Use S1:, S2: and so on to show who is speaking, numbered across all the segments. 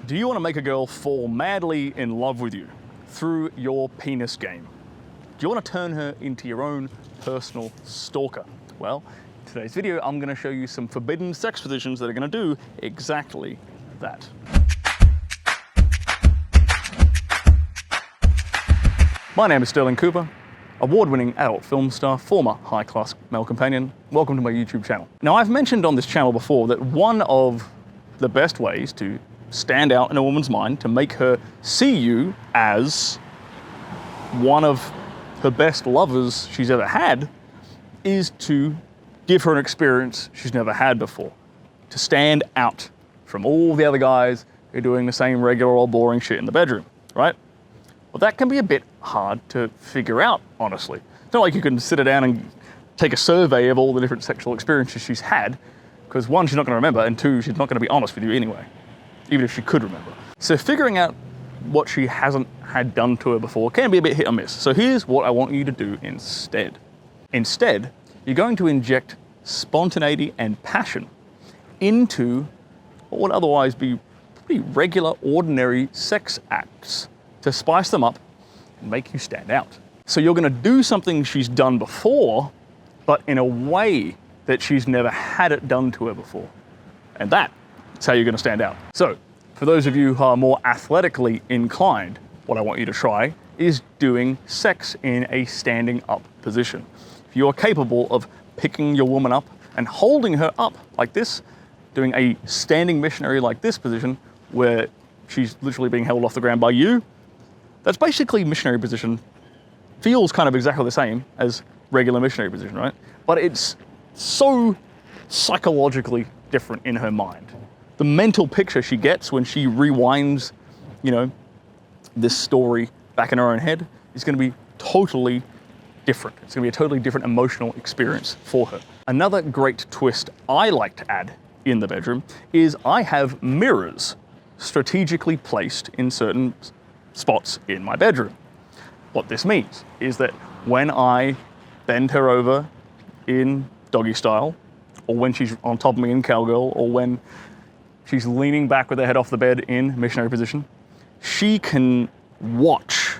S1: Do you want to make a girl fall madly in love with you through your penis game? Do you want to turn her into your own personal stalker? Well, in today's video, I'm going to show you some forbidden sex positions that are going to do exactly that. My name is Stirling Cooper, award-winning adult film star, former high-class male companion. Welcome to my YouTube channel. Now, I've mentioned on this channel before that one of the best ways to stand out in a woman's mind, to make her see you as one of her best lovers she's ever had, is to give her an experience she's never had before. To stand out from all the other guys who are doing the same regular old boring shit in the bedroom, right? Well, that can be a bit hard to figure out, honestly. It's not like you can sit her down and take a survey of all the different sexual experiences she's had, because one, she's not going to remember, and two, she's not going to be honest with you anyway, even if she could remember. So figuring out what she hasn't had done to her before can be a bit hit or miss. So here's what I want you to do instead. Instead, you're going to inject spontaneity and passion into what would otherwise be pretty regular, ordinary sex acts to spice them up and make you stand out. So you're going to do something she's done before, but in a way that she's never had it done to her before. And that's how you're going to stand out. So for those of you who are more athletically inclined, what I want you to try is doing sex in a standing up position. If you're capable of picking your woman up and holding her up like this, doing a standing missionary like this position where she's literally being held off the ground by you, that's basically missionary position. Feels kind of exactly the same as regular missionary position, right? But it's so psychologically different in her mind. The mental picture she gets when she rewinds, this story back in her own head is going to be totally different. It's going to be a totally different emotional experience for her. Another great twist I like to add in the bedroom is I have mirrors strategically placed in certain spots in my bedroom. What this means is that when I bend her over in doggy style, or when she's on top of me in cowgirl, or when she's leaning back with her head off the bed in missionary position, she can watch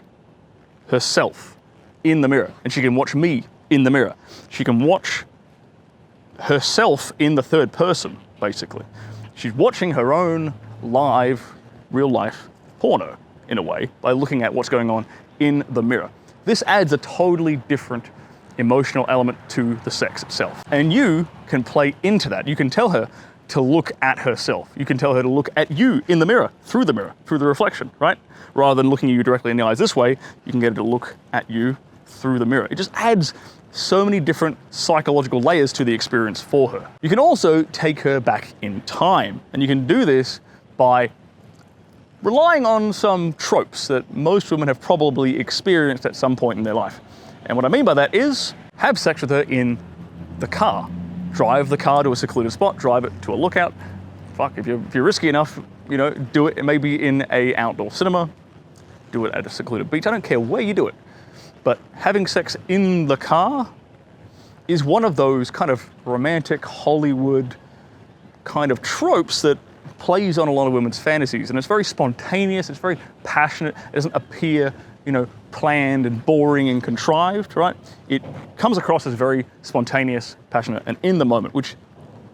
S1: herself in the mirror, and she can watch me in the mirror. She can watch herself in the third person, basically. She's watching her own live, real life porno, in a way, by looking at what's going on in the mirror. This adds a totally different emotional element to the sex itself. And you can play into that. You can tell her to look at herself. You can tell her to look at you in the mirror, through the reflection, right? Rather than looking you directly in the eyes this way, you can get her to look at you through the mirror. It just adds so many different psychological layers to the experience for her. You can also take her back in time, and you can do this by relying on some tropes that most women have probably experienced at some point in their life. And what I mean by that is have sex with her in the car. Drive the car to a secluded spot, drive it to a lookout. Fuck, if you're risky enough, do it maybe in a outdoor cinema, do it at a secluded beach. I don't care where you do it. But having sex in the car is one of those kind of romantic Hollywood kind of tropes that plays on a lot of women's fantasies, and it's very spontaneous, it's very passionate, it doesn't appear, planned and boring and contrived, right? It comes across as very spontaneous, passionate, and in the moment, which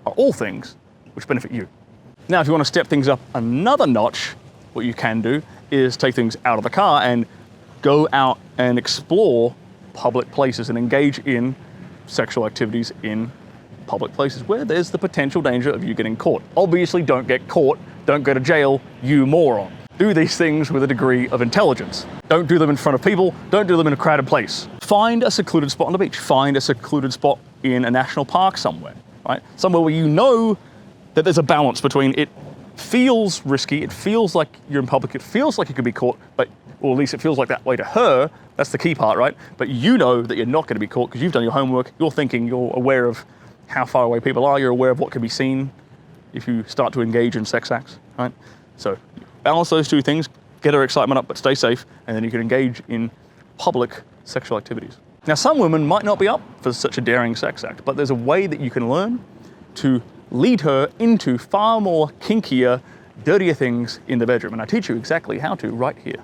S1: are all things which benefit you. Now, if you want to step things up another notch, what you can do is take things out of the car and go out and explore public places and engage in sexual activities in public places where there's the potential danger of you getting caught. Obviously, don't get caught, don't go to jail, you moron. Do these things with a degree of intelligence. Don't do them in front of people, don't do them in a crowded place. Find a secluded spot on the beach, find a secluded spot in a national park somewhere, right? Somewhere where you know that there's a balance between it feels risky, it feels like you're in public, it feels like you could be caught, or at least it feels like that way to her. That's the key part, right? But you know that you're not going to be caught because you've done your homework, you're thinking, you're aware of how far away people are, you're aware of what can be seen if you start to engage in sex acts, right? So balance those two things, get her excitement up, but stay safe, and then you can engage in public sexual activities. Now, some women might not be up for such a daring sex act, but there's a way that you can learn to lead her into far more kinkier dirtier things in the bedroom. And I teach you exactly how to right here.